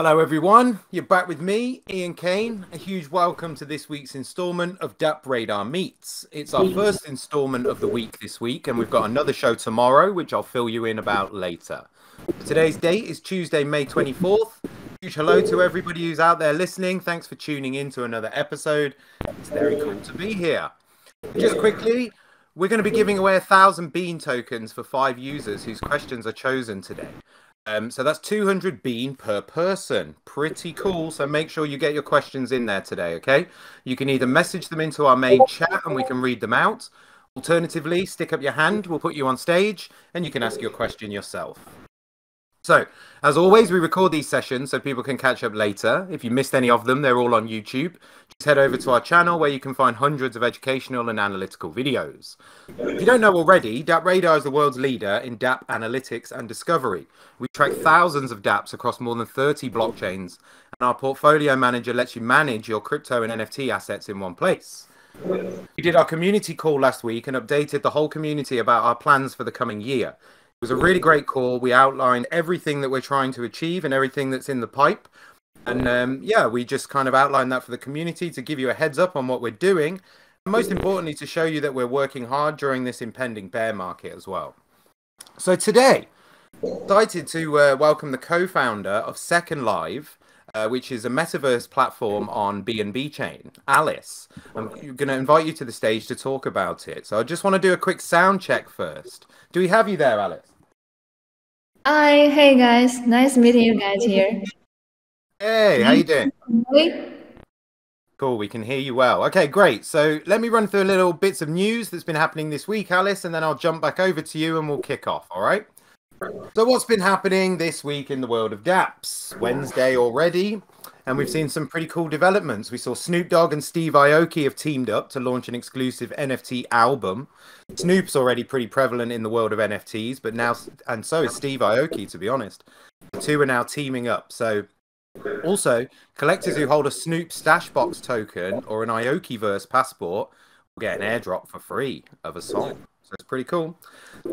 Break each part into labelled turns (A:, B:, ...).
A: Hello everyone, you're back with me, Ian Kane. A huge welcome to this week's instalment of DappRadar Meets. It's our first instalment of the week this week, and we've got another show tomorrow, which I'll fill you in about later. Today's date is Tuesday, May 24th. Huge hello to everybody who's out there listening. Thanks for tuning in to another episode. It's very cool to be here. Just quickly, we're going to be giving away 1,000 bean tokens for 5 users whose questions are chosen today. So that's 200 bean per person. Pretty cool. So make sure you get your questions in there today, okay? You can either message them into our main chat and we can read them out. Alternatively, stick up your hand, we'll put you on stage and you can ask your question yourself. So, as always, we record these sessions so people can catch up later. If you missed any of them, they're all on YouTube. Just head over to our channel where you can find hundreds of educational and analytical videos. If you don't know already, DappRadar is the world's leader in Dapp analytics and discovery. We track thousands of Dapps across more than 30 blockchains, and our portfolio manager lets you manage your crypto and NFT assets in one place. We did our community call last week and updated the whole community about our plans for the coming year. It was a really great call. We outlined everything that we're trying to achieve and everything that's in the pipe. And yeah, we just kind of outlined that for the community to give you a heads up on what we're doing. And most importantly, to show you that we're working hard during this impending bear market as well. So today, excited to welcome the co-founder of SecondLive, which is a metaverse platform on BNB chain, Alice. I'm going to invite you to the stage to talk about it. So I just want to do a quick sound check first. Do we have you there, Alice?
B: Hi, hey guys, nice meeting you guys here.
A: Hey, how you doing?
B: Hey.
A: Cool, we can hear you well. Okay, great. So let me run through a little bits of news that's been happening this week, Alice, and then I'll jump back over to you and we'll kick off, all right? So what's been happening this week in the world of dApps? Wednesday already, and we've seen some pretty cool developments. We saw Snoop Dogg and Steve Aoki have teamed up to launch an exclusive NFT album. Snoop's already pretty prevalent in the world of NFTs, but now, and so is Steve Aoki, to be honest. The two are now teaming up. So also, collectors who hold a Snoop Stashbox token or an Aokiverse passport will get an airdrop for free of a song. So it's pretty cool.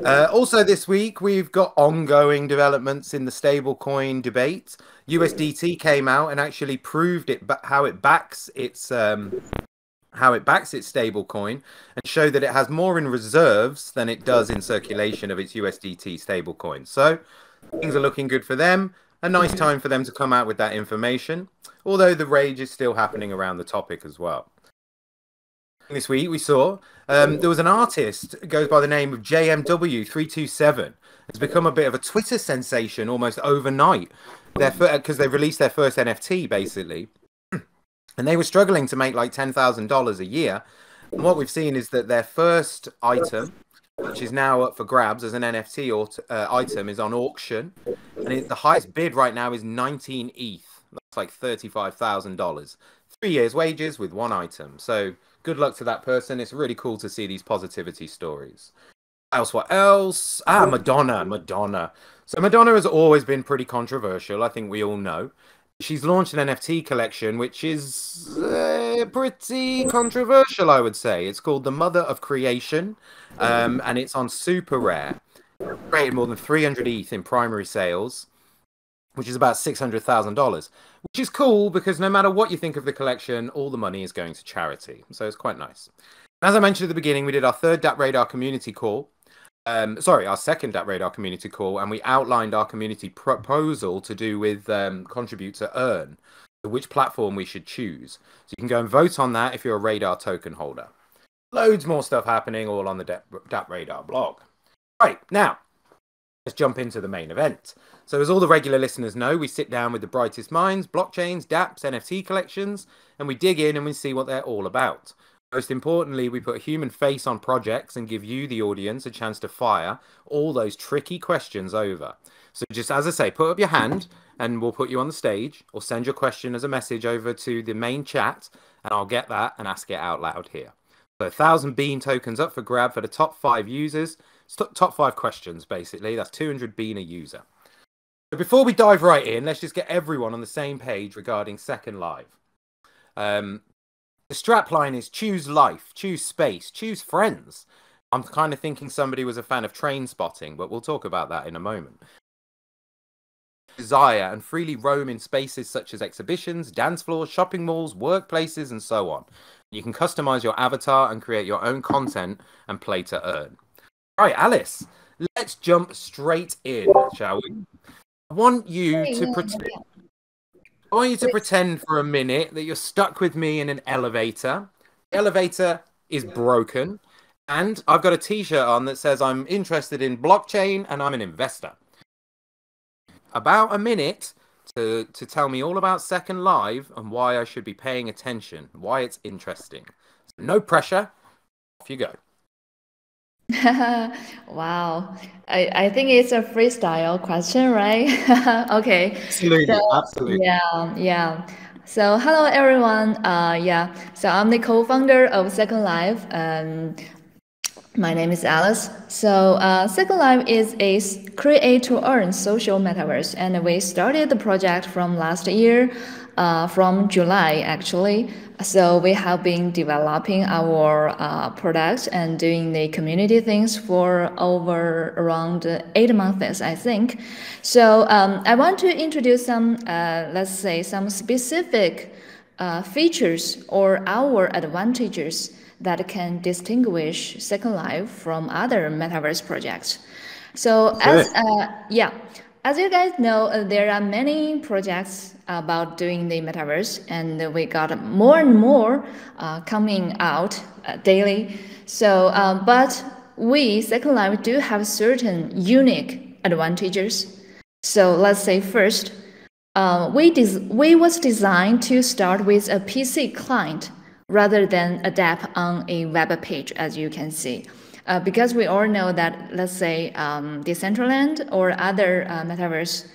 A: Also this week, we've got ongoing developments in the stablecoin debate. USDT came out and actually proved how it backs its stablecoin and showed that it has more in reserves than it does in circulation of its USDT stablecoin. So things are looking good for them. A nice time for them to come out with that information, although the rage is still happening around the topic as well. This week we saw there was an artist that goes by the name of JMW327. It's become a bit of a Twitter sensation almost overnight because they released their first NFT basically, and they were struggling to make like $10,000 a year. And what we've seen is that their first item, which is now up for grabs as an NFT item, is on auction, and the highest bid right now is 19 ETH. That's like $35,000. 3 years' wages with one item. So good luck to that person. It's really cool to see these positivity stories. What else? Madonna. So Madonna has always been pretty controversial. I think we all know. She's launched an NFT collection, which is pretty controversial, I would say. It's called The Mother of Creation, and it's on Super Rare. Created more than 300 ETH in primary sales, which is about $600,000, which is cool because no matter what you think of the collection, all the money is going to charity. So it's quite nice. As I mentioned at the beginning, we did our third DappRadar community call. Our second DappRadar community call, and we outlined our community proposal to do with contribute to earn, which platform we should choose. So you can go and vote on that if you're a Radar token holder. Loads more stuff happening all on the DappRadar blog. Right, now, let's jump into the main event. So as all the regular listeners know, we sit down with the brightest minds, blockchains, dApps, NFT collections, and we dig in and we see what they're all about. Most importantly, we put a human face on projects and give you, the audience, a chance to fire all those tricky questions over. So just as I say, put up your hand and we'll put you on the stage, or send your question as a message over to the main chat and I'll get that and ask it out loud here. So 1,000 bean tokens up for grab for the top 5 users. Top 5 questions, basically. That's 200 bean a user. But before we dive right in, let's just get everyone on the same page regarding SecondLive. The strapline is choose life, choose space, choose friends. I'm kind of thinking somebody was a fan of Train Spotting, but we'll talk about that in a moment. desire and freely roam in spaces such as exhibitions, dance floors, shopping malls, workplaces, and so on. You can customize your avatar and create your own content and play to earn. All right, Alice, let's jump straight in, shall we? I want you to pretend. I want you to pretend for a minute that you're stuck with me in an elevator. The elevator is broken, and I've got a t-shirt on that says I'm interested in blockchain and I'm an investor. About a minute to tell me all about SecondLive and why I should be paying attention, why it's interesting. So no pressure. Off you go.
B: Wow. I think it's a freestyle question, right? Okay.
A: Absolutely, absolutely.
B: Yeah. So hello everyone. So I'm the co-founder of SecondLive, and my name is Alice. So SecondLive is a create-to-earn social metaverse, and we started the project from last year, from July actually. So we have been developing our products and doing the community things for over around 8 months, I think. So I want to introduce some, let's say, some specific features or our advantages that can distinguish SecondLive from other metaverse projects. So as you guys know, there are many projects about doing the metaverse, and we got more and more coming out daily. So, but we SecondLive do have certain unique advantages. So let's say first, we was designed to start with a PC client rather than a DApp on a web page, as you can see. Because we all know that, let's say, Decentraland or other metaverse,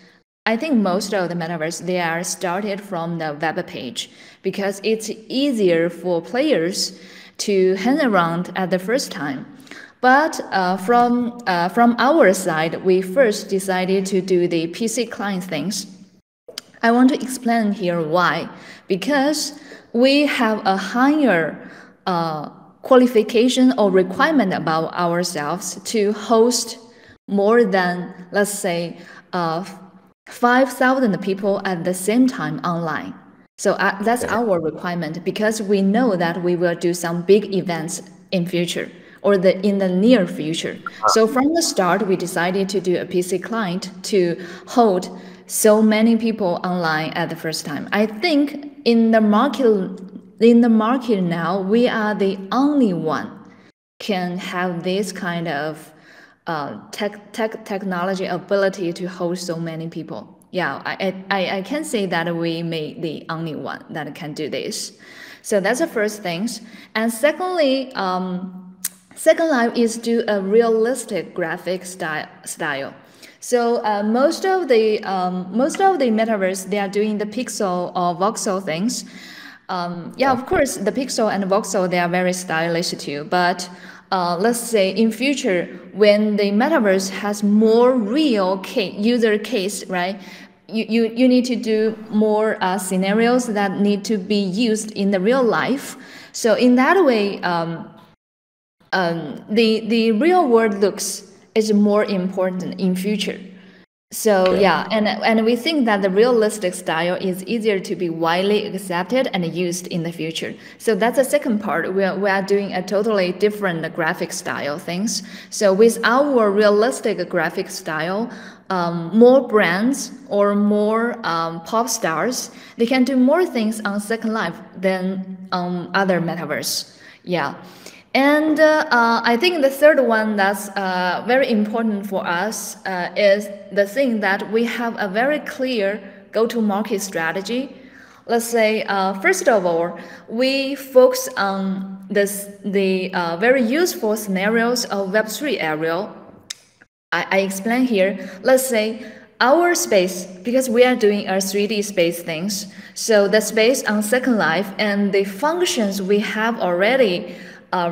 B: I think most of the metaverse, they are started from the web page because it's easier for players to hang around at the first time. But from our side, we first decided to do the PC client things. I want to explain here why. Because we have a higher qualification or requirement about ourselves to host more than, let's say, 5,000 people at the same time online. So that's our requirement, because we know that we will do some big events in future or in the near future. So from the start, we decided to do a PC client to hold so many people online at the first time. I think in the market now, we are the only one can have this kind of technology ability to host so many people. Yeah, I can say that we may the only one that can do this. So that's the first thing. And secondly, SecondLive is do a realistic graphic style. So most of the metaverse, they are doing the pixel or voxel things. Of course, the pixel and voxel, they are very stylish too. But let's say in future, when the metaverse has more real user case, right? You need to do more scenarios that need to be used in the real life. So in that way, the real world looks is more important in future. So and we think that the realistic style is easier to be widely accepted and used in the future. So that's the second part. We are doing a totally different graphic style things. So with our realistic graphic style, more brands or more pop stars, they can do more things on SecondLive than on other metaverse. Yeah. And I think the third one that's very important for us is the thing that we have a very clear go-to-market strategy. Let's say, first of all, we focus on the very useful scenarios of Web3 area. I explain here. Let's say our space, because we are doing a 3D space things. So the space on SecondLive and the functions we have already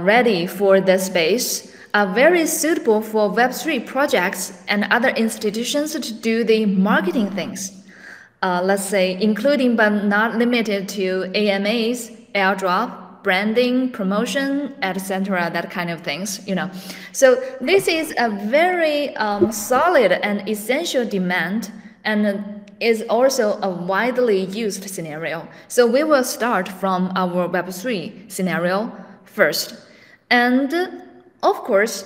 B: ready for the space are very suitable for Web3 projects and other institutions to do the marketing things. Let's say, including but not limited to AMAs, airdrop, branding, promotion, etc., that kind of things, So this is a very solid and essential demand, and is also a widely used scenario. So we will start from our Web3 scenario first. And of course,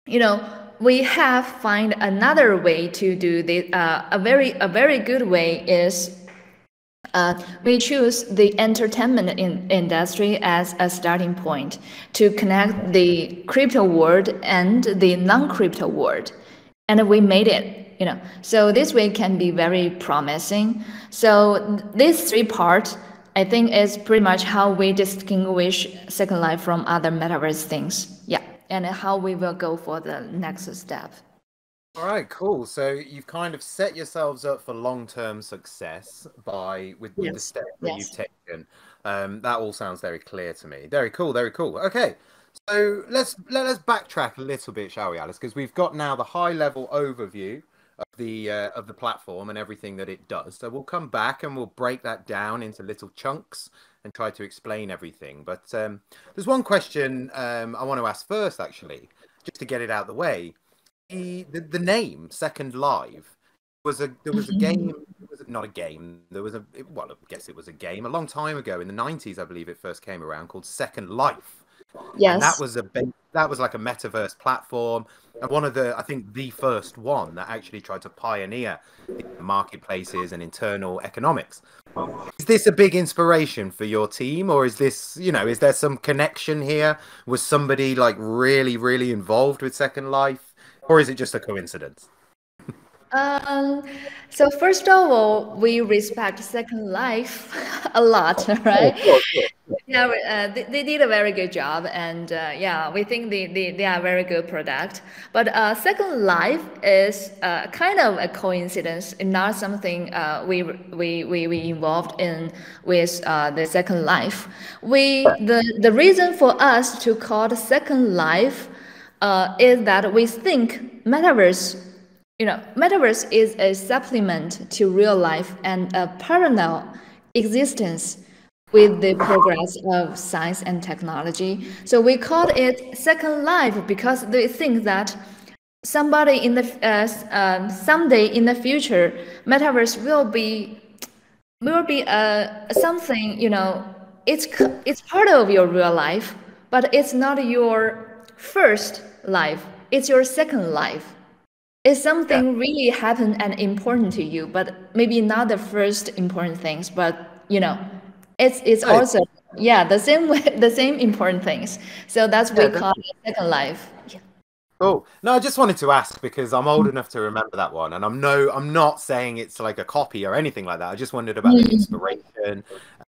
B: we have find another way to do this. A very good way is we choose the entertainment industry as a starting point to connect the crypto world and the non-crypto world, and we made it. So this way can be very promising. So these three parts, I think, is pretty much how we distinguish Second Life from other metaverse things. Yeah, and how we will go for the next step.
A: All right, cool. So you've kind of set yourselves up for long-term success with the
B: Yes.
A: steps that you've
B: Yes.
A: taken. That all sounds very clear to me. Very cool, very cool. Okay, so let's backtrack a little bit, shall we, Alice? Because we've got now the high-level overview of the platform and everything that it does. So we'll come back and we'll break that down into little chunks and try to explain everything. But there's one question I want to ask first, actually, just to get it out of the way. The name SecondLive there was a game, not a game, I guess it was a game a long time ago in the 90s, I believe it first came around, called Second Life. And
B: Yes.
A: that was like a metaverse platform, and one of I think the first one that actually tried to pioneer marketplaces and internal economics. Is this a big inspiration for your team, or is this, is there some connection here? Was somebody like really, really involved with Second Life, or is it just a coincidence?
B: Um, so first of all, we respect Second Life a lot,
A: Oh,
B: right?
A: sure, sure.
B: Yeah, they did a very good job, and yeah, we think they are a very good product. But Second Life is kind of a coincidence, and not something we involved in with the Second Life. The reason for us to call it Second Life is that we think metaverse is a supplement to real life and a parallel existence with the progress of science and technology. So we called it Second Life because we think that someday in the future, metaverse will be something, it's part of your real life, but it's not your first life. It's your second life. It's
A: Yeah.
B: something really happened and important to you, but maybe not the first important things, but it's
A: Hey,
B: also, yeah, the same way, the same important things. So that's we
A: yeah,
B: call it second life.
A: cool. No, I just wanted to ask because I'm old enough to remember that one, and I'm not saying it's like a copy or anything like that. I just wondered about the inspiration.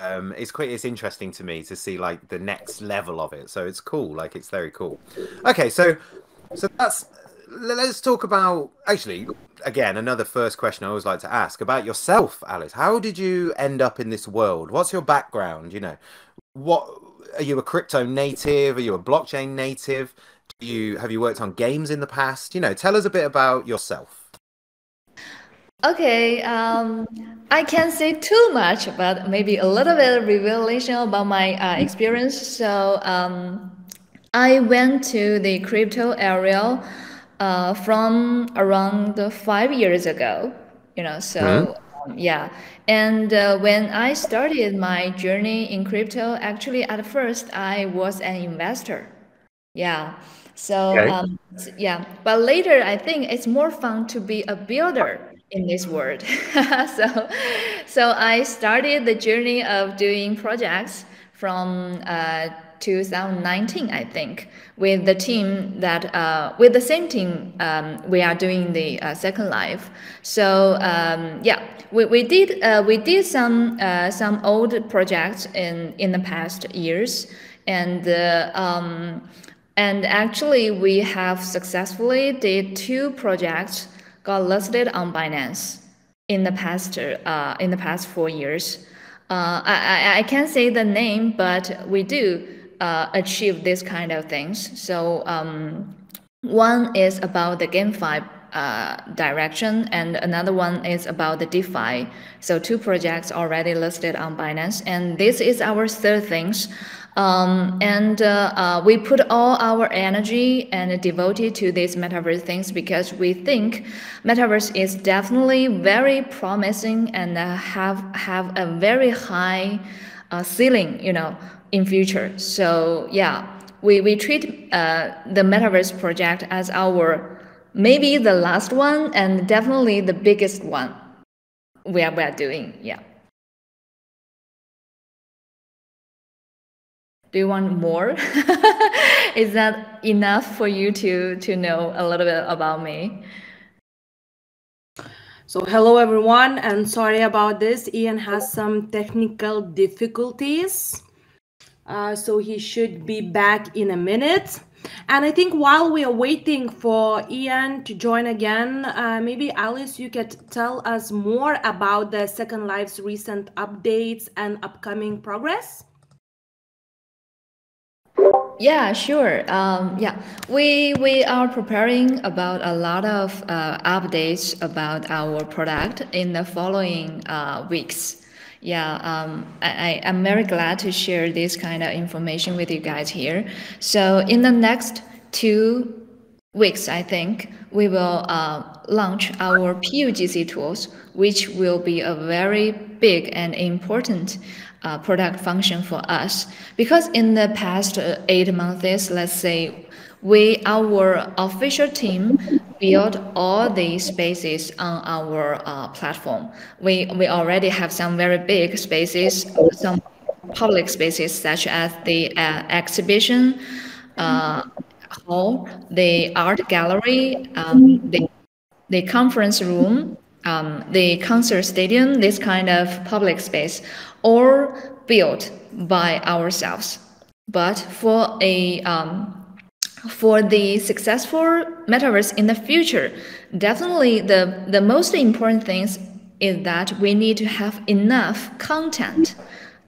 A: It's interesting to me to see like the next level of it. So it's cool. Like it's very cool. Okay, so let's talk about, actually, again, another first question I always like to ask about yourself, Alice. How did you end up in this world? What's your background? What are you, a crypto native? Are you a blockchain native? Have you worked on games in the past? Tell us a bit about yourself.
B: Okay, I can't say too much, but maybe a little bit of revelation about my experience. So I went to the crypto area from around 5 years ago.
A: Hmm.
B: So yeah. And when I started my journey in crypto, actually at first I was an investor. Yeah. So
A: Okay.
B: yeah, but later I think it's more fun to be a builder in this world. so so I started the journey of doing projects from 2019, I think, with the same team we are doing the Second Life. So yeah, we did some old projects in the past years, and actually, we have successfully did 2 projects got listed on Binance in the past 4 years. I can't say the name, but we do achieve this kind of things. So one is about the GameFi direction, and another one is about the DeFi. So 2 projects already listed on Binance, and this is our third things. We put all our energy and devote it to these metaverse things because we think metaverse is definitely very promising and have a very high ceiling, in future. So yeah, we treat the metaverse project as our maybe the last one and definitely the biggest one we are doing. Yeah. Do you want more? Is that enough for you to know a little bit about me?
C: So hello everyone, and sorry about this. Ian has some technical difficulties, so he should be back in a minute. And I think while we are waiting for Ian to join again, maybe Alice, you could tell us more about the Second Life's recent updates and upcoming progress.
B: Yeah, sure. Yeah, we are preparing about a lot of updates about our product in the following weeks. Yeah, I'm very glad to share this kind of information with you guys here. So in the next 2 weeks, I think we will launch our PUGC tools, which will be a very big and important product function for us. Because in the past 8 months, let's say, our official team built all the spaces on our platform. We already have some very big spaces, some public spaces such as the exhibition hall, the art gallery, the conference room, the concert stadium, this kind of public space, all built by ourselves. But for the successful metaverse in the future, definitely the most important things is that we need to have enough content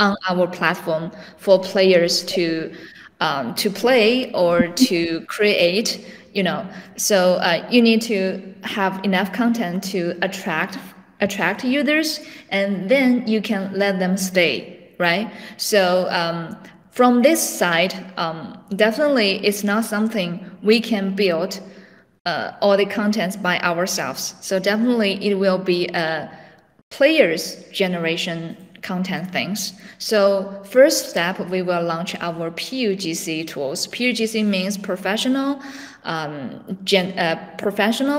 B: on our platform for players to play or to create. So you need to have enough content to attract users, and then you can let them stay, right? So from this side, definitely it's not something we can build all the contents by ourselves. So definitely it will be a players generation content things. So first step, we will launch our PUGC tools. PUGC means professional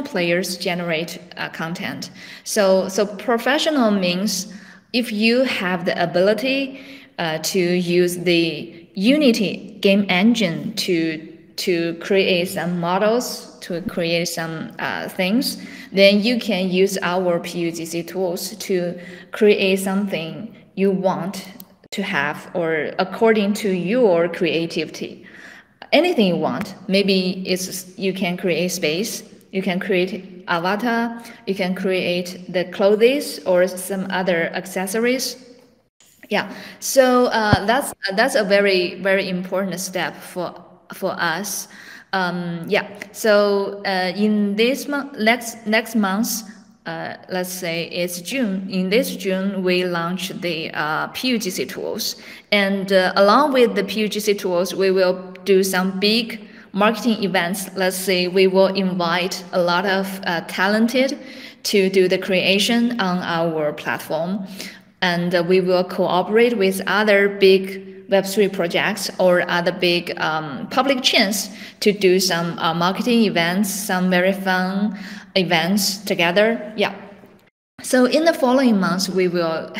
B: players generate content. So professional means if you have the ability to use the Unity game engine to create some models, to create some things, then you can use our PUGC tools to create something you want to have or according to your creativity. Anything you want. Maybe you can create space, you can create avatar, you can create the clothes or some other accessories. Yeah, so that's a very very important step for us. Yeah, so in this month, next month, let's say it's June. In this June, we launch the PUGC tools, and along with the PUGC tools, we will do some big marketing events. Let's say we will invite a lot of talented to do the creation on our platform. And we will cooperate with other big Web3 projects or other big public chains to do some marketing events, some very fun events together. Yeah. So in the following months, we will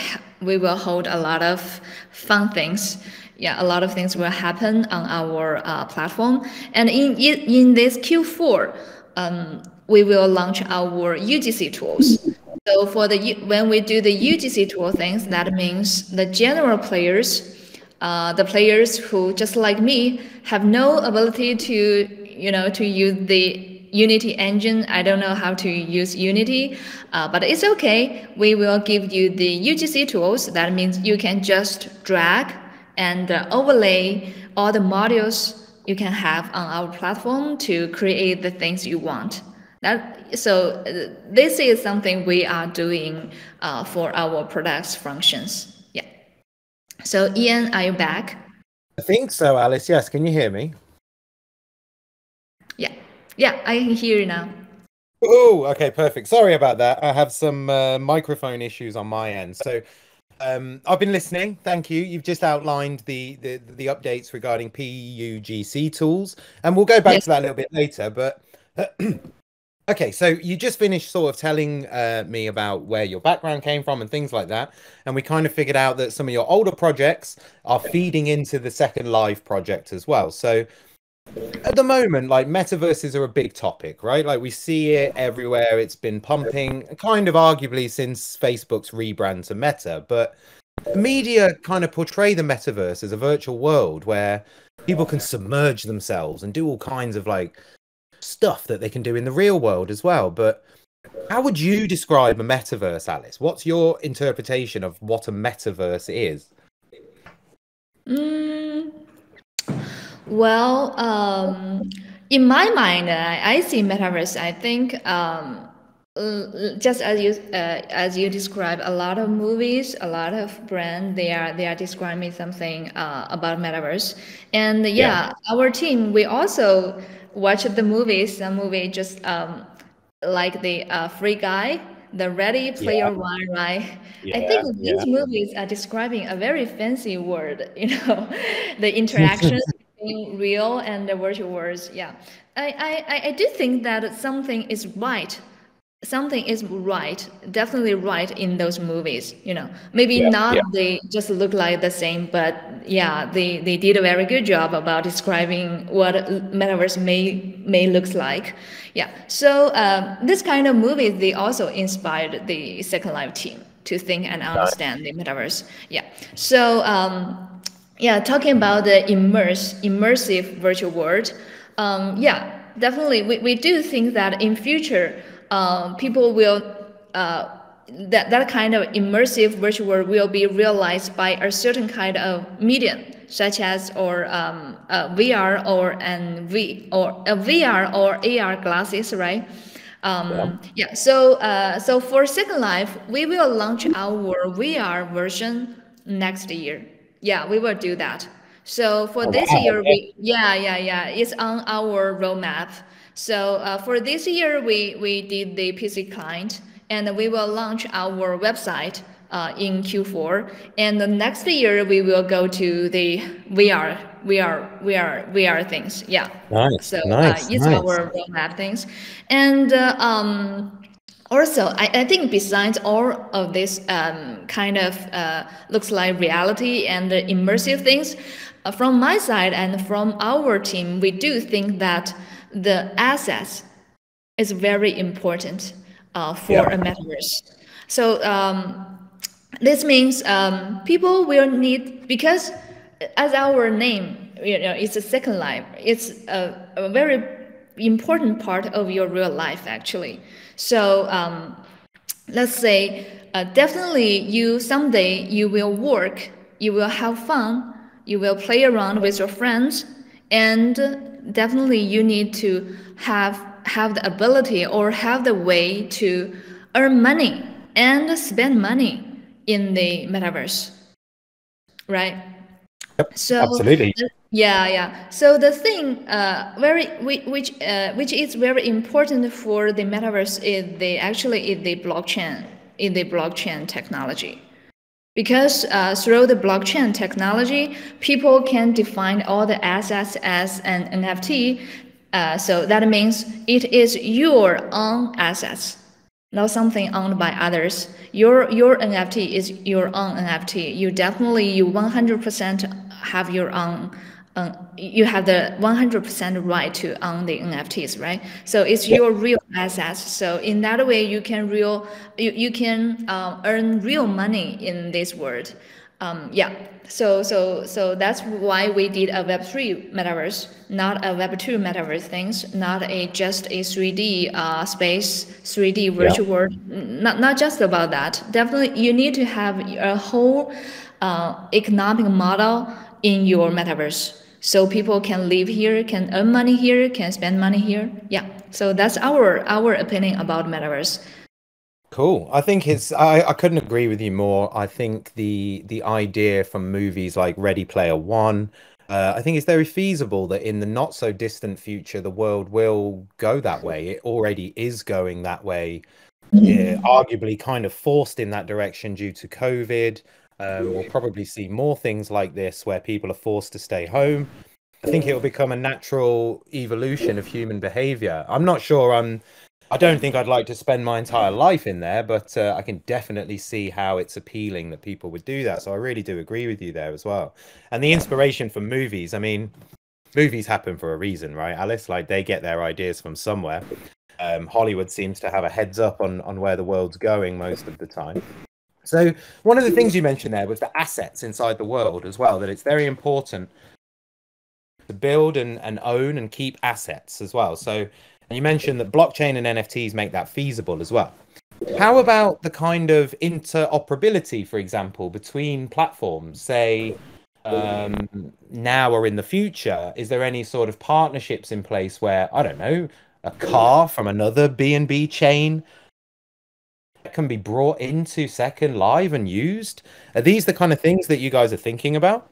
B: hold a lot of fun things. Yeah, a lot of things will happen on our platform. And in this Q4, we will launch our UGC tools. So when we do the UGC tool things, that means the general players, the players who just like me have no ability to use the Unity engine. I don't know how to use Unity, but it's okay. We will give you the UGC tools. That means you can just drag and overlay all the modules you can have on our platform to create the things you want. So this is something we are doing for our products functions. Yeah. So Ian, are you back?
A: I think so, Alice. Yes. Can you hear me?
B: Yeah. Yeah, I can hear you now.
A: Oh, okay, perfect. Sorry about that. I have some microphone issues on my end. So I've been listening. Thank you. You've just outlined the updates regarding PUGC tools, and we'll go back
B: Yes.
A: to that a little bit later. But okay, so you just finished sort of telling me about where your background came from and things like that, and we kind of figured out that some of your older projects are feeding into the SecondLive project as well. So at the moment, like metaverses are a big topic, right? Like we see it everywhere. It's been pumping kind of arguably since Facebook's rebrand to Meta, but media kind of portray the metaverse as a virtual world where people can submerge themselves and do all kinds of like stuff that they can do in the real world as well. But how would you describe a metaverse, Alice? What's your interpretation of what a metaverse is?
B: Mm, well, in my mind, I see metaverse. I think just as you described, a lot of movies, a lot of brand, they are describing something about metaverse. And yeah, our team, we also watch the movies. Some movie just like the Free Guy, the Ready Player One, right? I think these movies are describing a very fancy word, the interactions between real and the virtual worlds. Yeah, I do think that something is right, definitely right in those movies. Maybe not they just look like the same, but yeah, they did a very good job about describing what metaverse may looks like. Yeah, so this kind of movies, they also inspired the Second Life team to think and understand the metaverse. Yeah, so yeah, talking about the immersive virtual world, yeah, definitely we do think that in future people will that kind of immersive virtual world will be realized by a certain kind of medium, such as VR or VR or AR glasses, right? Yeah. So for Second Life, we will launch our VR version next year. Yeah, we will do that. So for this year, it's on our roadmap. So for this year, we did the PC client, and we will launch our website in Q4. And the next year, we will go to the VR things. Yeah.
A: Nice,
B: So
A: nice,
B: it's
A: nice.
B: our roadmap things, and also, I think besides all of this kind of looks like reality and immersive things, from my side and from our team, we do think that the assets is very important for a metaverse. So this means people will need, because as our name, it's a Second Life. It's a very important part of your real life, actually. So let's say definitely you someday you will work, you will have fun, you will play around with your friends, and definitely you need to have the ability or have the way to earn money and spend money in the metaverse, right?
A: Yep,
B: So
A: absolutely.
B: yeah. So the thing, which is very important for the metaverse is the blockchain technology. Because through the blockchain technology, people can define all the assets as an NFT. So that means it is your own assets, not something owned by others. Your NFT is your own NFT. You 100% have your own. You have the 100% right to own the NFTs, right? So it's your real assets. So in that way, you can earn real money in this world. Yeah. So that's why we did a Web3 metaverse, not a Web2 metaverse things, not just a 3D space, 3D virtual world. Not just about that. Definitely, you need to have a whole economic model in your metaverse, so people can live here, can earn money here, can spend money here. Yeah. So that's our opinion about metaverse.
A: Cool. I think I couldn't agree with you more. I think the idea from movies like Ready Player One, I think it's very feasible that in the not so distant future, the world will go that way. It already is going that way, arguably kind of forced in that direction due to COVID. We'll probably see more things like this where people are forced to stay home. I think it will become a natural evolution of human behavior. I'm not sure I don't think I'd like to spend my entire life in there, but I can definitely see how it's appealing that people would do that. So I really do agree with you there as well. And the inspiration from movies, I mean, movies happen for a reason, right, Alice? Like they get their ideas from somewhere. Hollywood seems to have a heads up on where the world's going most of the time. So one of the things you mentioned there was the assets inside the world as well, that it's very important to build and own and keep assets as well. So you mentioned that blockchain and NFTs make that feasible as well. How about the kind of interoperability, for example, between platforms, say now or in the future? Is there any sort of partnerships in place where, I don't know, a car from another B&B chain can be brought into SecondLive and used? Are these the kind of things that you guys are thinking about?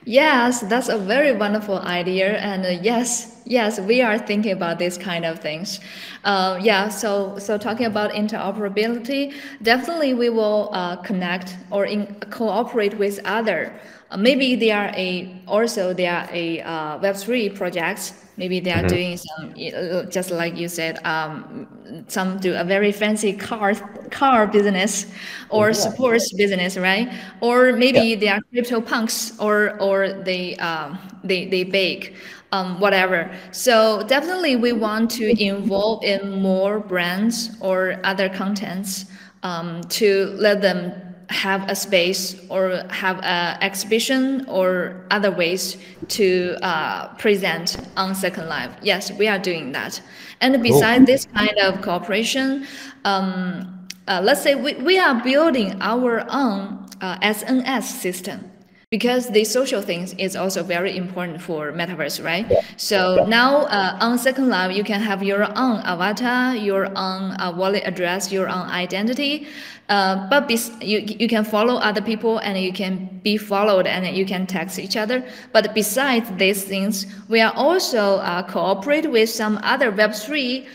B: Yes, that's a very wonderful idea, and yes, we are thinking about this kind of things. Yeah, so talking about interoperability, definitely we will connect or cooperate with other. Maybe they are a Web3 projects. Maybe they are doing some, just like you said, some do a very fancy car business or sports business, right? Or maybe they are crypto punks or they bake. Whatever. So definitely we want to involve in more brands or other contents to let them have a space or have an exhibition or other ways to present on SecondLive. Yes, we are doing that. And besides this kind of cooperation, let's say we are building our own SNS system, because the social things is also very important for Metaverse, right? So now on SecondLive, you can have your own avatar, your own wallet address, your own identity. But you can follow other people and you can be followed and you can text each other. But besides these things, we are also cooperate with some other Web3,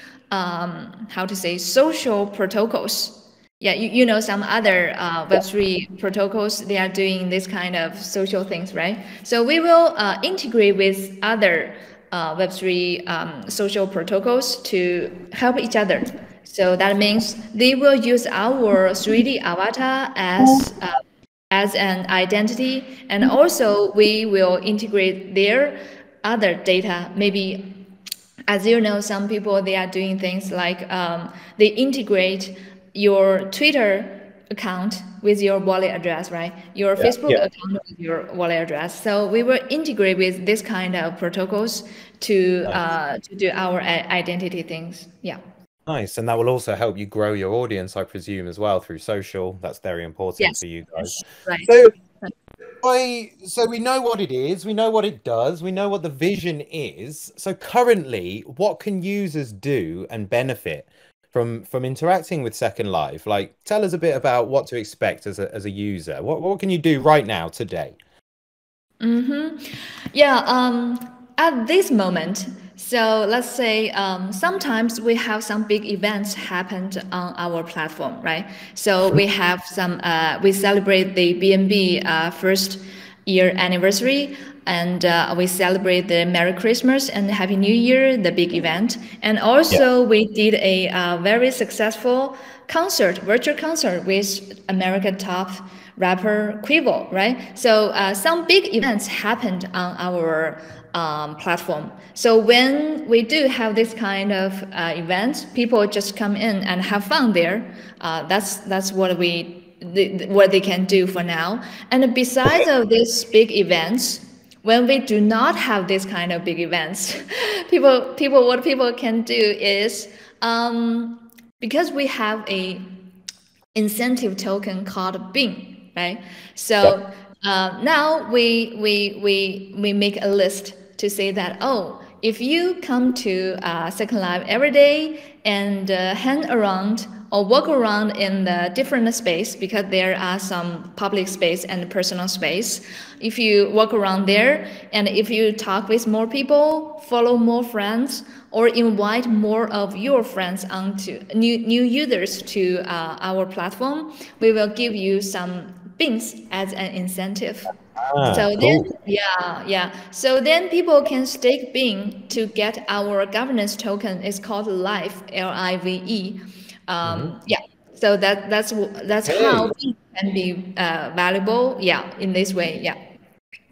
B: social protocols. Yeah, you know some other Web3 protocols, they are doing this kind of social things, right? So we will integrate with other Web3 social protocols to help each other. So that means they will use our 3D avatar as an identity, and also we will integrate their other data. Maybe, as you know, some people, they are doing things like they integrate your Twitter account with your wallet address, right? Your Facebook account with your wallet address. So we will integrate with this kind of protocols to do our identity things. Yeah.
A: Nice. And that will also help you grow your audience, I presume, as well through social. That's very important for you guys.
B: Right.
A: So we know what it is, we know what it does, we know what the vision is. So currently, what can users do and benefit from interacting with SecondLive? Like, tell us a bit about what to expect as a user. What can you do right now today?
B: Yeah. At this moment, so let's say sometimes we have some big events happened on our platform, right? So we have some, we celebrate the BNB first year anniversary, and we celebrate the Merry Christmas and Happy New Year, the big event. And also we did a very successful virtual concert with American top rapper Quivo, right? So some big events happened on our platform. So when we do have this kind of events, people just come in and have fun there. That's what they can do for now. And besides of these big events, when we do not have this kind of big events, what people can do is, because we have a incentive token called BIN, right? So now we make a list to say that, oh, if you come to SecondLive every day and hang around or walk around in the different space, because there are some public space and personal space. If you walk around there, and if you talk with more people, follow more friends, or invite more of your friends onto new users to our platform, we will give you some beans as an incentive. So
A: cool.
B: then, yeah. So then people can stake bean to get our governance token. It's called Live, LIVE. Yeah. So that's how bean can be valuable. Yeah, in this way. Yeah.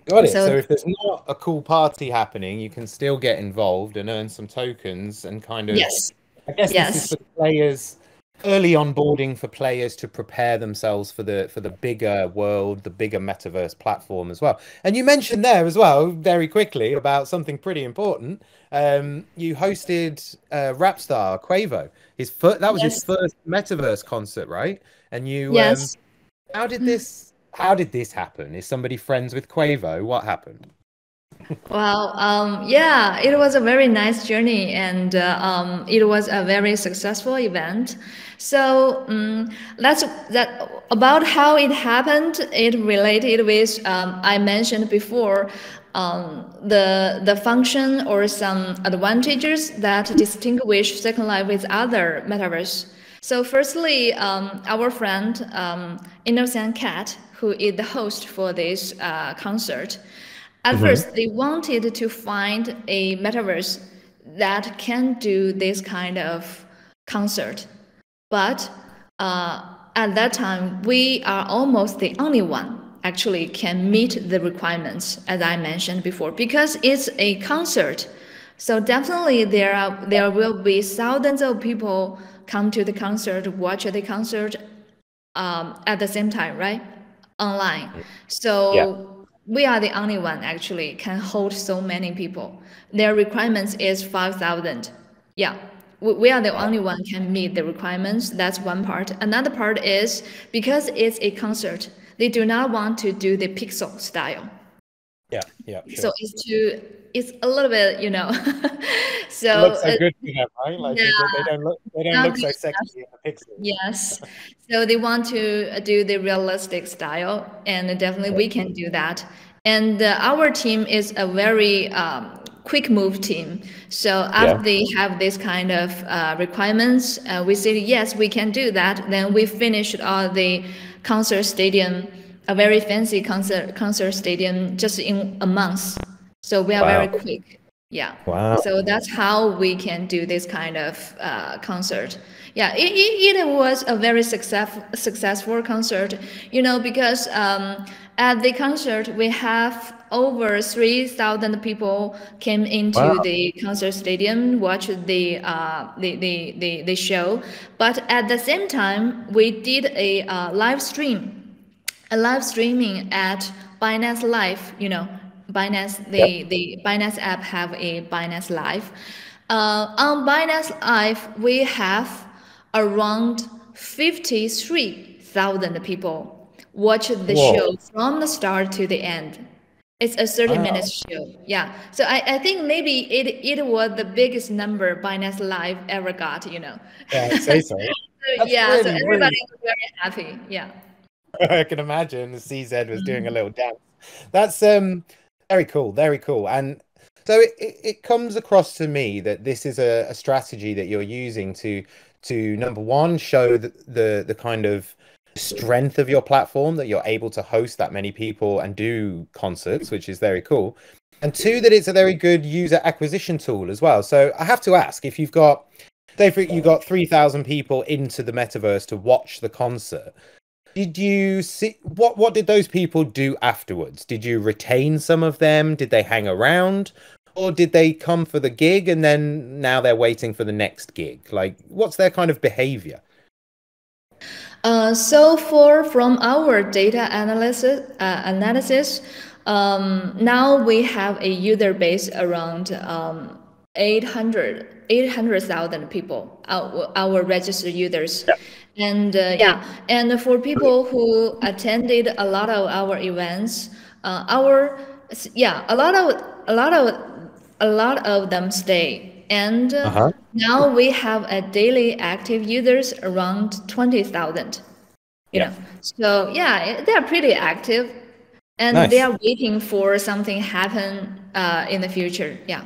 A: Got it. So if there's not a cool party happening, you can still get involved and earn some tokens and kind of.
B: Yes.
A: I guess this is for players. Early onboarding for players to prepare themselves for the bigger world, the bigger metaverse platform as well. And you mentioned there as well, very quickly, about something pretty important. You hosted Rapstar Quavo. That was his first metaverse concert, right? And you, how did this happen? Is somebody friends with Quavo? What happened?
B: Well, yeah, it was a very nice journey, and it was a very successful event. So that's about how it happened. It related with I mentioned before the function or some advantages that distinguish SecondLive with other metaverse. So firstly, our friend Innocent Cat, who is the host for this concert. At first, they wanted to find a metaverse that can do this kind of concert. But at that time, we are almost the only one actually can meet the requirements, as I mentioned before, because it's a concert. So definitely there will be thousands of people come to the concert, watch the concert at the same time, right? Online. So we are the only one actually can hold so many people. Their requirements is 5,000. Yeah, we are the only one can meet the requirements. That's one part. Another part is because it's a concert, they do not want to do the pixel style.
A: Yeah. Sure.
B: So it's a little bit, so
A: it looks so good for them, right? Like they don't look so sexy in the pixels.
B: Yes. So they want to do the realistic style, and definitely we can do that. And our team is a very quick move team. So after they have this kind of requirements, we say, yes, we can do that. Then we finished the concert stadium, a very fancy concert stadium, just in a month. So we are very quick. Yeah.
A: Wow.
B: So that's how we can do this kind of concert. Yeah, it was a very successful concert, because at the concert we have over 3,000 people came into the concert stadium, watch the show. But at the same time, we did a live streaming at Binance Live, Binance, the Binance app have a Binance Live. On Binance Live, we have around 53,000 people watch the show from the start to the end. It's a 30-minute show. Yeah. So I think maybe it was the biggest number Binance Live ever got,
A: Yeah, I'd say so.
B: So everybody was very happy. Yeah.
A: I can imagine the CZ was doing a little dance. That's very cool, very cool. And so it comes across to me that this is a strategy that you're using to number one, show the kind of strength of your platform, that you're able to host that many people and do concerts, which is very cool. And two, that it's a very good user acquisition tool as well. So I have to ask, if you've got 3,000 people into the metaverse to watch the concert, did you see what did those people do afterwards? Did you retain some of them? Did they hang around? Or did they come for the gig and then now they're waiting for the next gig? Like, what's their kind of behavior?
B: So from our data analysis, now we have a user base around 800,000 people, our registered users. And and for people who attended a lot of our events, a lot of them stay and now we have a daily active users around 20,000. You know, so yeah, they are pretty active, and they are waiting for something happen in the future. Yeah.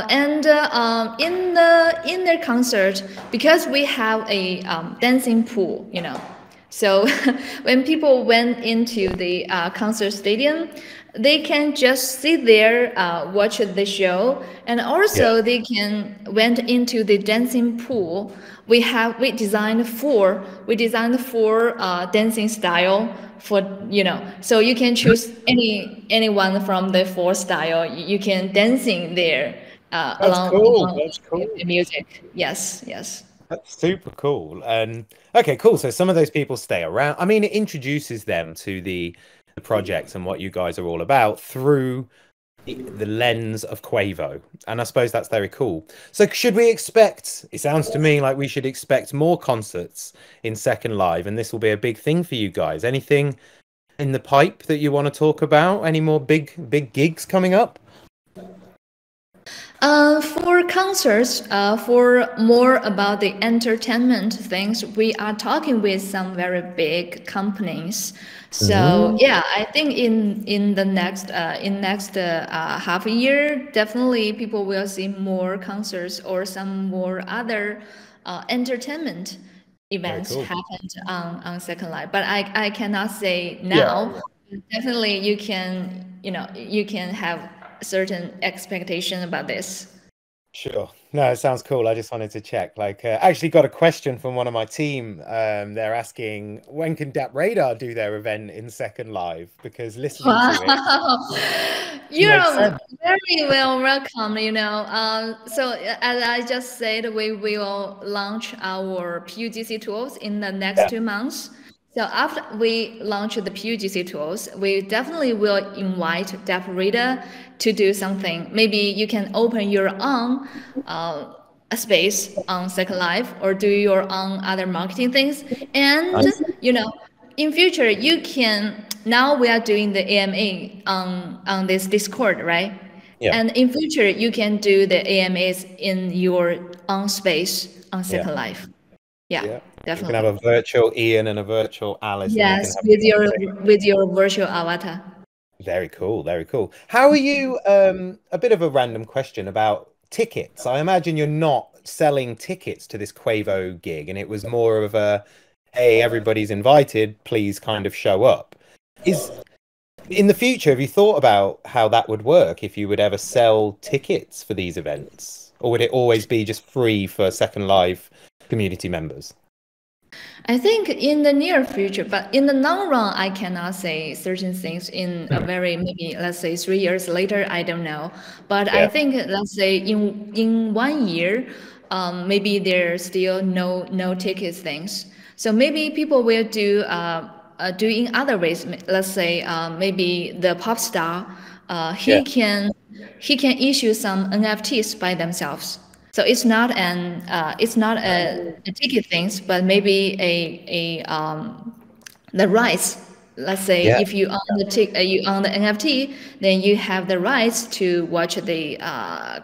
B: In their concert, because we have a dancing pool, you know, so when people went into the concert stadium, they can just sit there, watch the show, and also they can went into the dancing pool. We designed four dancing style for, you know, so you can choose anyone from the four style. You can dancing there along the music. Yes.
A: That's super cool. And okay, cool. So some of those people stay around. I mean, it introduces them to the project and what you guys are all about through the lens of Quavo. And I suppose that's very cool. So should we expect, it sounds to me like we should expect more concerts in Second Live, and this will be a big thing for you guys. Anything in the pipe that you want to talk about? Any more big gigs coming up?
B: For concerts, for more about the entertainment things, we are talking with some very big companies. So yeah, I think in the next half a year, definitely people will see more concerts or some more other entertainment events happened on Second Life. But I cannot say now. Definitely, you can have certain expectation about this.
A: Sure. No, it sounds cool. I just wanted to check. Like, I actually got a question from one of my team. They're asking, when can DappRadar do their event in Second Live? Because listening to it,
B: you're very welcome. You know, so as I just said, we will launch our PUGC tools in the next 2 months. So after we launch the PUGC tools, we definitely will invite DappRadar to do something. Maybe you can open your own a space on Second Life or do your own other marketing things. And, you know, in future, you can, now we are doing the AMA on this Discord, right? Yeah. And in future, you can do the AMAs in your own space on Second Life. Yeah. Definitely.
A: You can have a virtual Ian and a virtual Alice.
B: Yes, with your virtual avatar.
A: Very cool, very cool. How are you? A bit of a random question about tickets. I imagine you're not selling tickets to this Quavo gig, and it was more of a, hey, everybody's invited, please kind of show up. In the future, have you thought about how that would work if you would ever sell tickets for these events? Or would it always be just free for Second Live community members?
B: I think in the near future, but in the long run, I cannot say certain things in a very, maybe let's say 3 years later, I don't know. But I think, let's say in 1 year, maybe there's still no tickets things. So maybe people will do in other ways. Let's say maybe the pop star, he can issue some NFTs by themselves. So it's not a ticket things, but maybe the rights. Let's say if you own you own the NFT, then you have the rights to watch the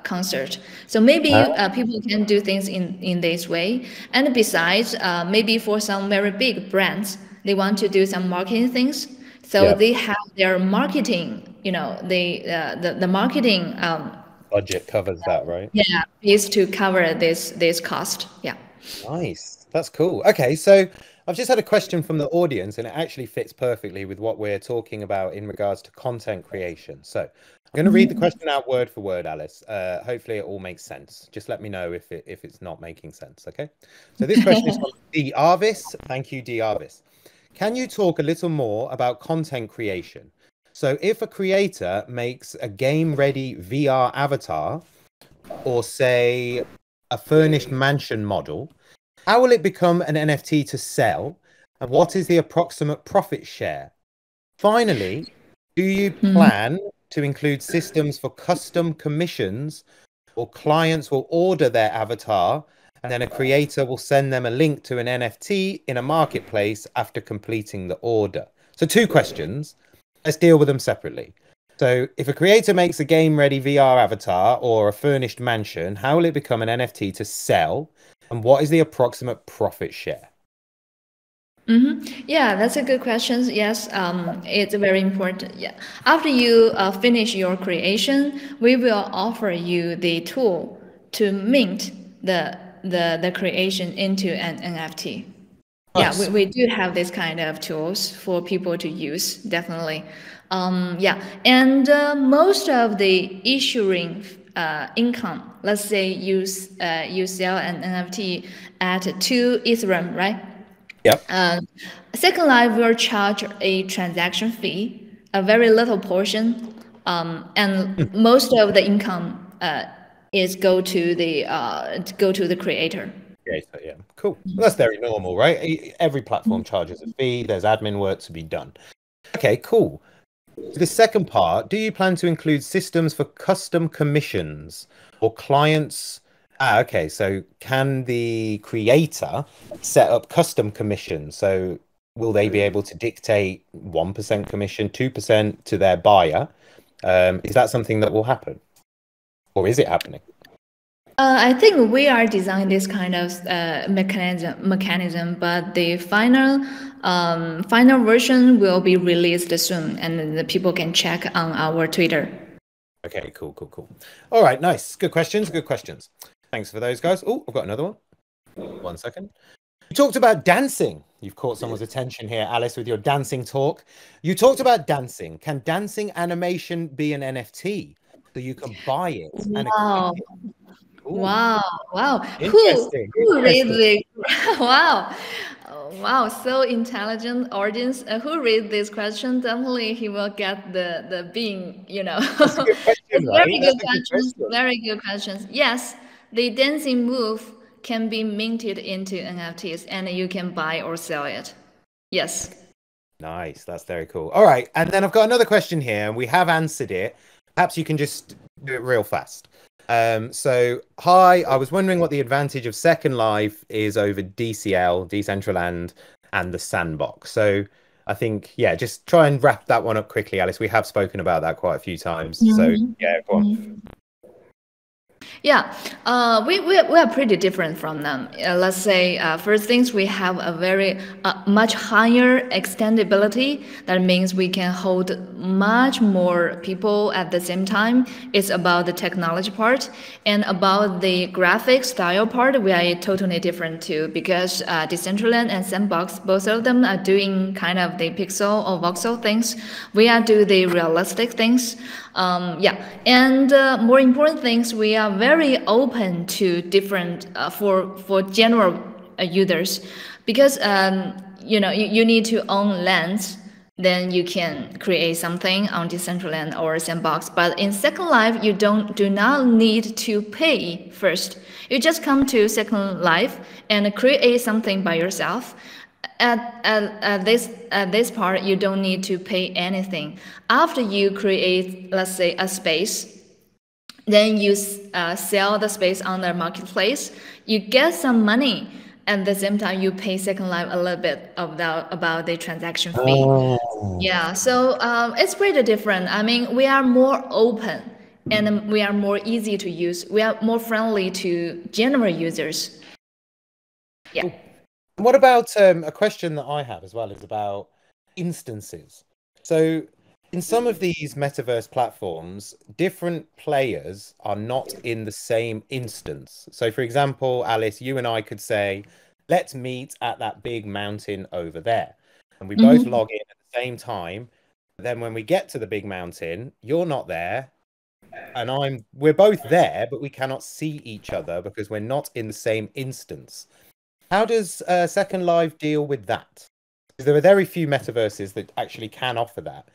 B: concert. So maybe people can do things in this way. And besides, maybe for some very big brands, they want to do some marketing things. So they have their marketing. You know, the marketing.
A: Budget covers that, right?
B: Yeah, is to cover this cost. Yeah.
A: Nice. That's cool. Okay, so I've just had a question from the audience, and it actually fits perfectly with what we're talking about in regards to content creation. So I'm going to read the question out word for word, Alice. Hopefully it all makes sense. Just let me know if it's not making sense, okay? So this question is from D. Arvis. Thank you, D. Arvis. Can you talk a little more about content creation? So if a creator makes a game-ready VR avatar, or say a furnished mansion model, how will it become an NFT to sell? And what is the approximate profit share? Finally, do you plan to include systems for custom commissions, or clients will order their avatar and then a creator will send them a link to an NFT in a marketplace after completing the order? So 2 questions. Let's deal with them separately. So if a creator makes a game-ready VR avatar or a furnished mansion, how will it become an NFT to sell? And what is the approximate profit share?
B: Yeah, that's a good question. Yes, it's very important. Yeah, after you finish your creation, we will offer you the tool to mint the creation into an NFT. Yeah,
A: Nice.
B: we do have this kind of tools for people to use, definitely. Yeah, and most of the issuing income, let's say you sell an NFT at 2 Ethereum, right?
A: Yep.
B: SecondLive will charge a transaction fee, a very little portion, and most of the income is go to the creator.
A: Yeah. Cool. Well, that's very normal, right? Every platform charges a fee. There's admin work to be done. Okay, cool. The second part, do you plan to include systems for custom commissions or clients? Okay. So can the creator set up custom commissions? So will they be able to dictate 1% commission, 2% to their buyer? Is that something that will happen? Or is it happening?
B: I think we are designing this kind of mechanism, but the final version will be released soon, and the people can check on our Twitter.
A: Okay, cool. All right, nice. Good questions. Thanks for those, guys. Oh, I've got another one. 1 second. You talked about dancing. You've caught someone's attention here, Alice, with your dancing talk. You talked about dancing. Can dancing animation be an NFT so you can buy it?
B: Wow. Wow.
A: Interesting.
B: Who read the wow. Wow, so intelligent audience. Who read this question? Definitely he will get the being,
A: That's a good question, right?
B: Very good questions. Very good questions. Yes, the dancing move can be minted into NFTs and you can buy or sell it. Yes.
A: Nice. That's very cool. All right. And then I've got another question here, and we have answered it. Perhaps you can just do it real fast. So, hi, I was wondering what the advantage of SecondLive is over DCL, Decentraland, and the Sandbox. So, I think, yeah, just try and wrap that one up quickly, Alice. We have spoken about that quite a few times. So, yeah, go on.
B: Yeah, we are pretty different from them. Let's say, first things, we have a very much higher extendability. That means we can hold much more people at the same time. It's about the technology part, and about the graphic style part, we are totally different too, because Decentraland and Sandbox, both of them are doing kind of the pixel or voxel things. We are do the realistic things. Yeah, and more important things, we are very open to different for general users, because you need to own lands, then you can create something on Decentraland or Sandbox. But in SecondLive, you do not need to pay first. You just come to SecondLive and create something by yourself. At this part, you don't need to pay anything. After you create, let's say, a space, then you sell the space on the marketplace. You get some money. At the same time, you pay SecondLive a little bit about the transaction fee.
A: Oh.
B: Yeah, so it's pretty different. I mean, we are more open and we are more easy to use. We are more friendly to general users. Yeah.
A: What about a question that I have as well is about instances. So in some of these metaverse platforms, different players are not in the same instance. So for example, Alice, you and I could say, let's meet at that big mountain over there. And we both log in at the same time. Then when we get to the big mountain, you're not there. And we're both there, but we cannot see each other because we're not in the same instance. How does SecondLive deal with that? Because there are very few metaverses that actually can offer that.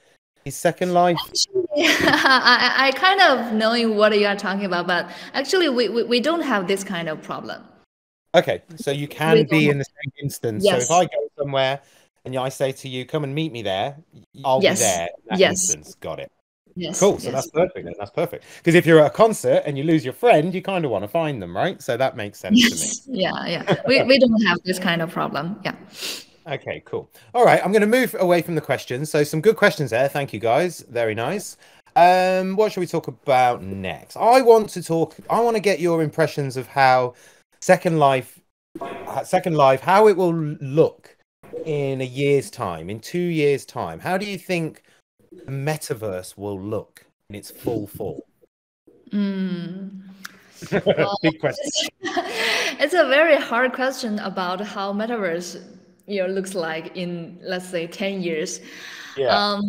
A: Is SecondLive?
B: I kind of knowing what you are talking about, but actually we don't have this kind of problem.
A: Okay, so you can be in the same instance.
B: Yes.
A: So if I go somewhere and I say to you, come and meet me there, I'll be there in that instance. Got it.
B: Yes.
A: Cool. So that's perfect. Then. That's perfect. Because if you're at a concert and you lose your friend, you kind of want to find them, right? So that makes sense to me.
B: Yeah. We don't have this kind of problem. Yeah.
A: Okay, cool. All right, I'm going to move away from the questions. So some good questions there. Thank you, guys. Very nice. What should we talk about next? I want to get your impressions of how Second Life, how it will look in a year's time, in 2 years' time. How do you think the metaverse will look in its full form?
B: Well,
A: Big question.
B: it's a very hard question about how metaverse looks like in, let's say, 10 years.
A: Yeah.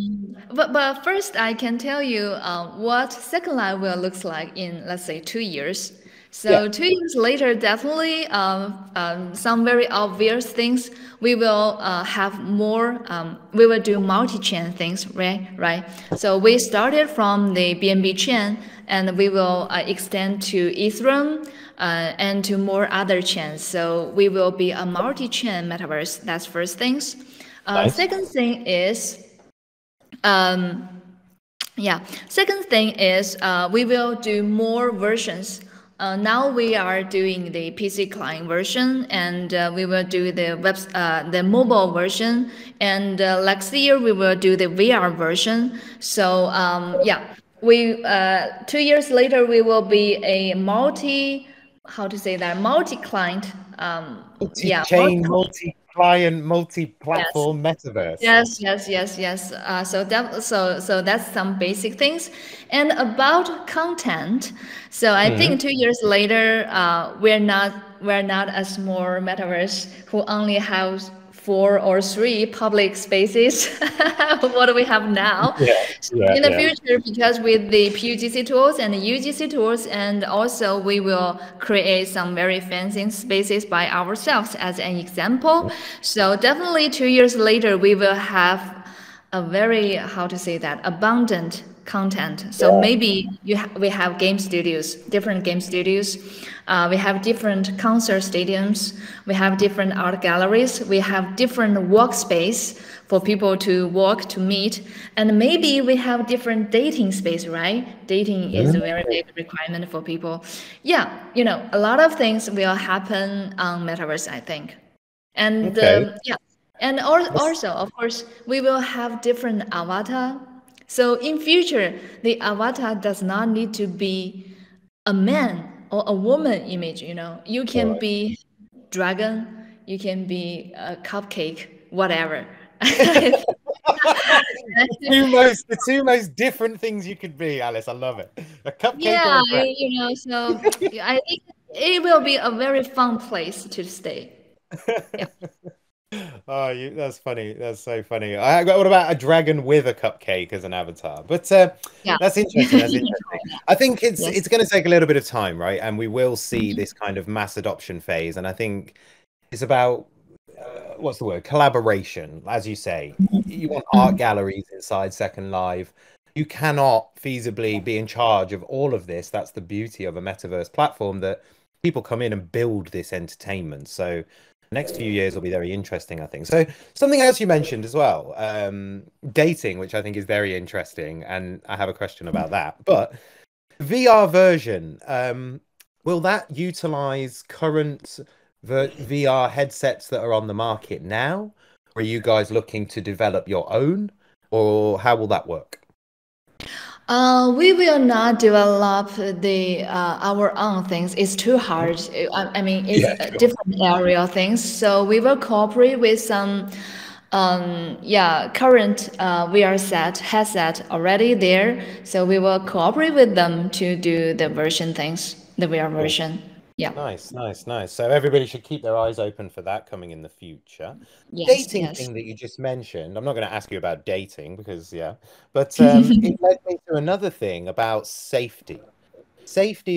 B: But first I can tell you what Second Life will looks like in, let's say, 2 years. So
A: Yeah.
B: 2 years later, definitely some very obvious things. We will have more. We will do multi-chain things, right? Right. So we started from the BNB chain, and we will extend to Ethereum and to more other chains. So we will be a multi-chain metaverse. That's first things.
A: Nice.
B: Second thing is. Second thing is we will do more versions. Now we are doing the PC client version, and we will do the mobile version, and next year we will do the VR version. So we 2 years later we will be a multi-client.
A: Multi-chain, multi-client, multi-platform metaverse.
B: Yes. So that's some basic things. And about content, so I think 2 years later, we're not a small metaverse who only has 4 or 3 public spaces. What do we have now? In the future, because with the PUGC tools and the UGC tools, and also we will create some very fancy spaces by ourselves as an example. So definitely 2 years later, we will have a very, abundant content. So maybe we have game studios, different game studios. We have different concert stadiums. We have different art galleries. We have different workspace for people to walk, to meet. And maybe we have different dating space, right? Dating is a very big requirement for people. Yeah, a lot of things will happen on Metaverse, I think. And and also, of course, we will have different avatar. So in future, the avatar does not need to be a man or a woman image. You can be dragon, you can be a cupcake, whatever.
A: The two most different things you could be, Alice. I love it. A cupcake or a dragon.
B: So I think it will be a very fun place to stay. Yeah.
A: Oh, that's funny. That's so funny. What about a dragon with a cupcake as an avatar? But that's interesting. That's interesting. I think it's going to take a little bit of time, right? And we will see this kind of mass adoption phase. And I think it's about what's the word? Collaboration, as you say. You want art galleries inside Second Live. You cannot feasibly be in charge of all of this. That's the beauty of a metaverse platform, that people come in and build this entertainment. So next few years will be very interesting, I think. So something else you mentioned as well, dating, which I think is very interesting, and I have a question about that. But VR version, will that utilize current VR headsets that are on the market now? Or are you guys looking to develop your own, or how will that work?
B: We will not develop our own things. It's too hard. I mean, it's a different area of things. So we will cooperate with some, current VR headset already there. So we will cooperate with them to do the VR version. Yeah.
A: Nice. So everybody should keep their eyes open for that coming in the future. Dating thing that you just mentioned, I'm not going to ask you about dating because, but it led me to another thing about safety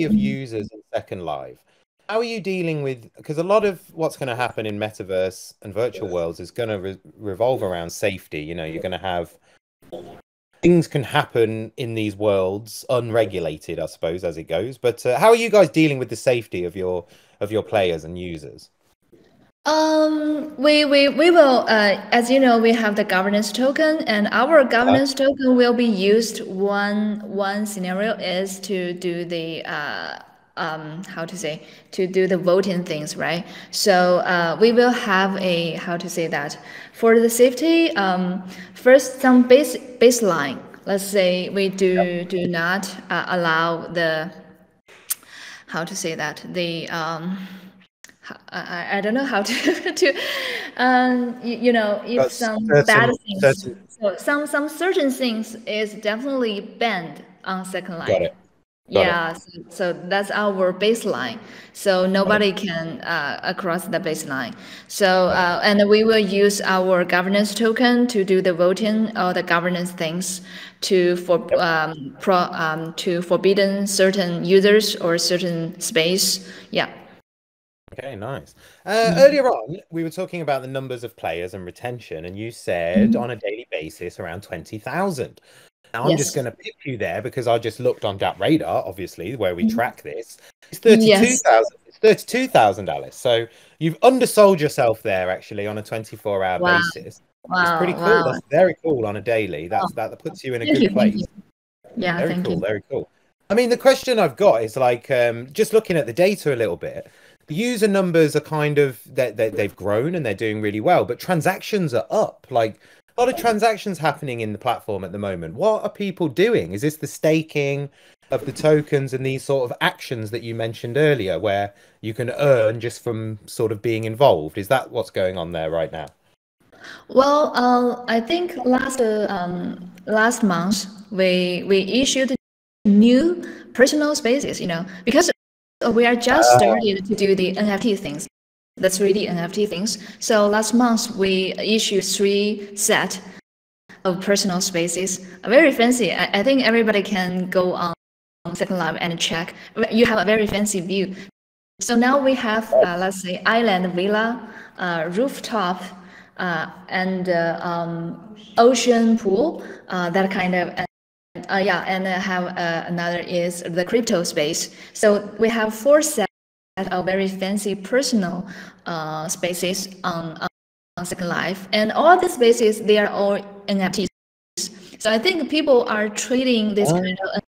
A: of users in Second Live. How are you dealing with, because a lot of what's going to happen in metaverse and virtual worlds is going to revolve around safety. You're going to have things can happen in these worlds unregulated, I suppose, as it goes. But how are you guys dealing with the safety of your players and users?
B: We will, as you know, we have the governance token, and our governance token will be used. One scenario is to do the to do the voting things, right? So we will have for the safety, first some baseline, let's say we do not allow the, how to say that, the I don't know how to you know, if
A: But
B: some bad
A: certain,
B: things,
A: certain,
B: so some certain things is definitely banned on Second
A: got
B: Life.
A: it. Got it.
B: Yeah, so that's our baseline. So
A: Got it.
B: nobody can cross the baseline. So and we will use our governance token to do the voting or the governance things to to forbidden certain users or certain space. Yeah.
A: Okay, nice. Earlier on, we were talking about the numbers of players and retention, and you said on a daily basis around 20,000. Now, I'm just
B: Yes.
A: going to pick you there because I just looked on DappRadar, obviously, where we track this. It's
B: Yes.
A: 32,000. It's 32,000, Alice. So you've undersold yourself there, actually, on a 24-hour
B: Wow.
A: basis. It's pretty
B: Wow.
A: cool.
B: Wow.
A: That's very cool on a daily.
B: Oh,
A: That puts you in a
B: thank
A: good
B: you. Thank
A: place.
B: you. Yeah.
A: Very
B: Thank
A: cool.
B: you.
A: Very cool. I mean, the question I've got is like, just looking at the data a little bit, the user numbers are kind of they've grown and they're doing really well, but transactions are up. Like a lot of transactions happening in the platform at the moment. What are people doing? Is this the staking of the tokens and these sort of actions that you mentioned earlier, where you can earn just from sort of being involved? Is that what's going on there right now?
B: Well, I think last month we issued new personal spaces. You know, because we are just started to do the NFT things, the 3D NFT things. So last month we issued 3 set of personal spaces, very fancy. I think everybody can go on Second Life and check. You have a very fancy view. So now we have, let's say, island villa, rooftop, and ocean pool, that kind of. Yeah, and have another is the crypto space. So we have 4 sets of very fancy personal spaces on Second Life, and all the spaces they are all NFTs. So I think people are trading this kind of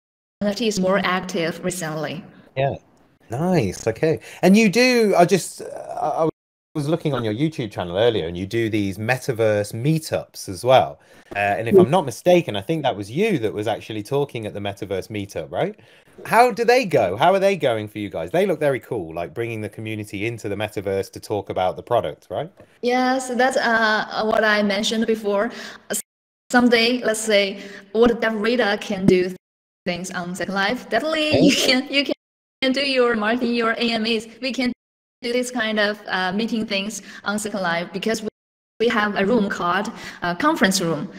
B: NFTs more active recently.
A: Yeah. Nice. Okay. And you do, I was looking on your YouTube channel earlier and you do these metaverse meetups as well. And if I'm not mistaken, I think that was you that was actually talking at the metaverse meetup, right? How do they go? How are they going for you guys? They look very cool, like bringing the community into the metaverse to talk about the product, right?
B: Yes, that's what I mentioned before. Someday, let's say, what DappRadar can do things on Second Life. Definitely, you can do your marketing, your AMAs. We can do this kind of meeting things on Second Life because we have a room called conference room.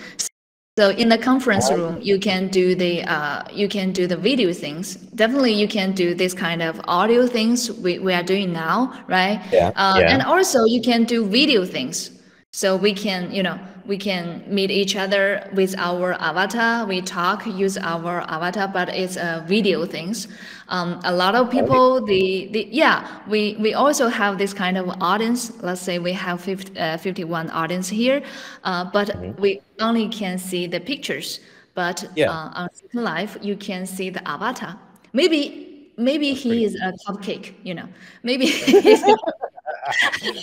B: So in the conference room, you can do the video things. Definitely, you can do this kind of audio things we are doing now, right?
A: Yeah.
B: And also you can do video things. So we can, we can meet each other with our avatar. We talk, use our avatar, but it's video things. A lot of people, we also have this kind of audience. Let's say we have 51 audience here, but we only can see the pictures. But on Second Life, you can see the avatar. Maybe he is a cupcake, Maybe he's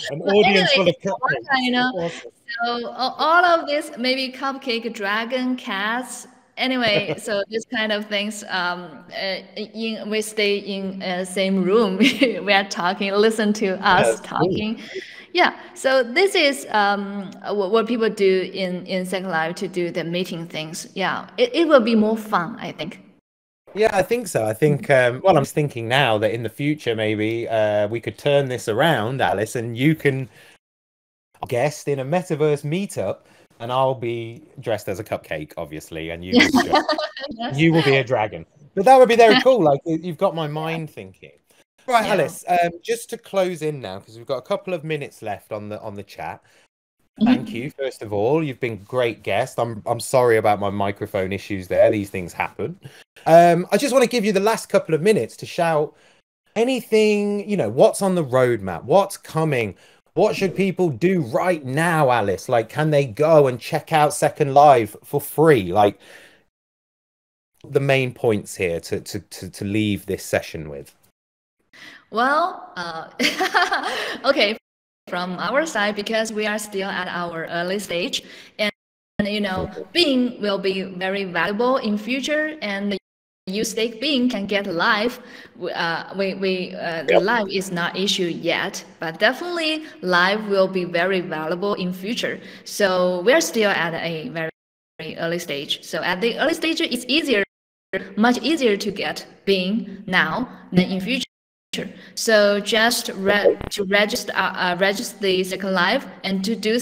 A: an audience full of cupcakes.
B: Awesome. So all of this, maybe cupcake, dragon, cats. Anyway, so this kind of things. We stay in same room. We are talking. Listen to us talking. Cool. Yeah. So this is what people do in Second Life to do the meeting things. Yeah. It will be more fun, I think.
A: Yeah, I think so. I think, well, I'm thinking now that in the future, maybe we could turn this around, Alice, and you can guest in a metaverse meetup, and I'll be dressed as a cupcake, obviously, and you will be yes. You will be a dragon. But that would be very cool. Like, you've got my mind thinking. Right, yeah. Alice, just to close in now, because we've got a couple of minutes left on the chat. Thank you, first of all. You've been a great guest. I'm sorry about my microphone issues there. These things happen. I just want to give you the last couple of minutes to shout anything, what's on the roadmap, what's coming, what should people do right now, Alice? Like, can they go and check out Second Live for free? Like, the main points here to leave this session with.
B: Well, okay. From our side, because we are still at our early stage, and you know, being will be very valuable in future, and the use stake being can get live. The live is not issue yet, but definitely live will be very valuable in future. So we're still at a very early stage. So at the early stage, it's easier, much easier to get being now than in future. So just to register the SecondLive and to do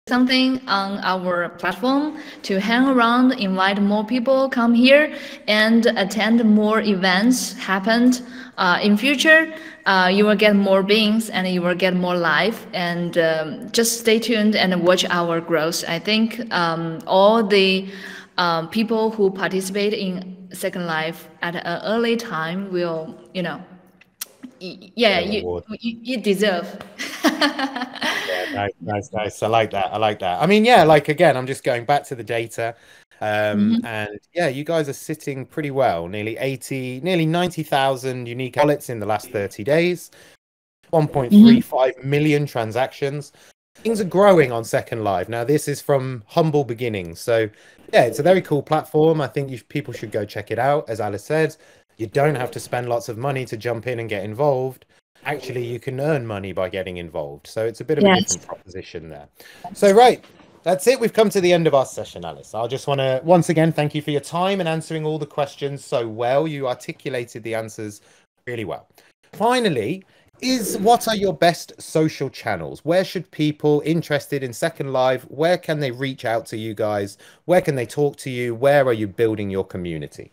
B: something on our platform, to hang around, invite more people come here and attend more events happened in future. You will get more beings and you will get more live, and just stay tuned and watch our growth. I think all the people who participate in SecondLive at an early time will, you know, yeah, you deserve.
A: Yeah, nice. I like that. I mean, yeah, like again, I'm just going back to the data. And yeah, you guys are sitting pretty well. Nearly 90,000 unique wallets in the last 30 days. 1.35 million transactions. Things are growing on SecondLive. Now, this is from humble beginnings. So yeah, it's a very cool platform. I think people should go check it out. As Alice said, you don't have to spend lots of money to jump in and get involved. Actually, you can earn money by getting involved. So it's a bit of a different proposition there. So, right, that's it. We've come to the end of our session, Alice. I just want to once again thank you for your time and answering all the questions so well. You articulated the answers really well. Finally, what are your best social channels? Where should people interested in SecondLive, where can they reach out to you guys? Where can they talk to you? Where are you building your community?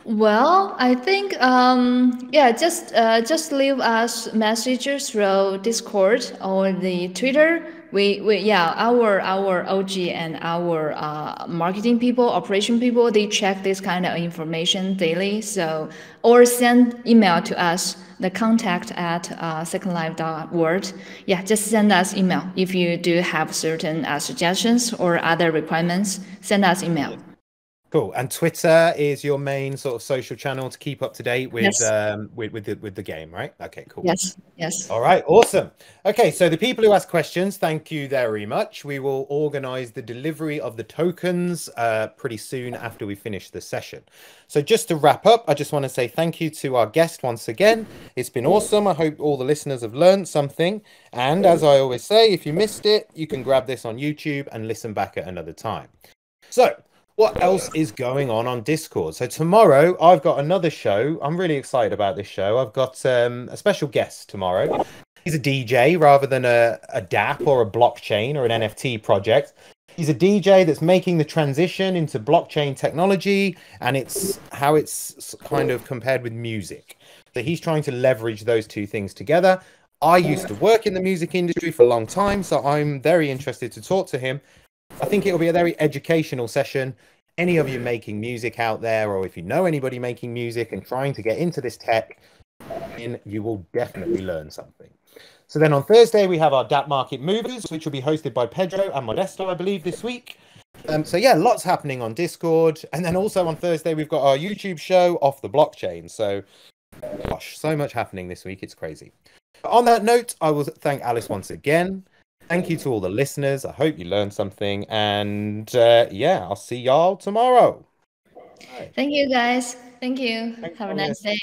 B: Well, I think yeah, just leave us messages through Discord or the Twitter. Our OG and our marketing people, operation people, they check this kind of information daily. So or send email to us, the contact at secondlive.world. Yeah, just send us email if you do have certain suggestions or other requirements. Send us email.
A: Cool. And Twitter is your main sort of social channel to keep up to date with with the game, right? Okay, cool.
B: Yes.
A: All right, awesome. Okay, so the people who ask questions, thank you very much. We will organize the delivery of the tokens pretty soon after we finish the session. So just to wrap up, I just want to say thank you to our guest once again. It's been awesome. I hope all the listeners have learned something. And as I always say, if you missed it, you can grab this on YouTube and listen back at another time. So what else is going on Discord? So tomorrow I've got another show. I'm really excited about this show. I've got a special guest tomorrow. He's a DJ rather than a DApp or a blockchain or an NFT project. He's a DJ that's making the transition into blockchain technology, and it's how it's kind of compared with music. So he's trying to leverage those two things together. I used to work in the music industry for a long time, so I'm very interested to talk to him. I think it'll be a very educational session. Any of you making music out there, or if you know anybody making music and trying to get into this tech, you will definitely learn something. So then on Thursday, we have our Dapp Market Movers, which will be hosted by Pedro and Modesto, I believe, this week. So yeah, lots happening on Discord. And then also on Thursday, we've got our YouTube show, Off the Blockchain. So, gosh, so much happening this week. It's crazy. But on that note, I will thank Alice once again. Thank you to all the listeners. I hope you learned something. And yeah, I'll see y'all tomorrow.
B: Thank you, guys. Thank you.
A: Thanks,
B: Have a nice day.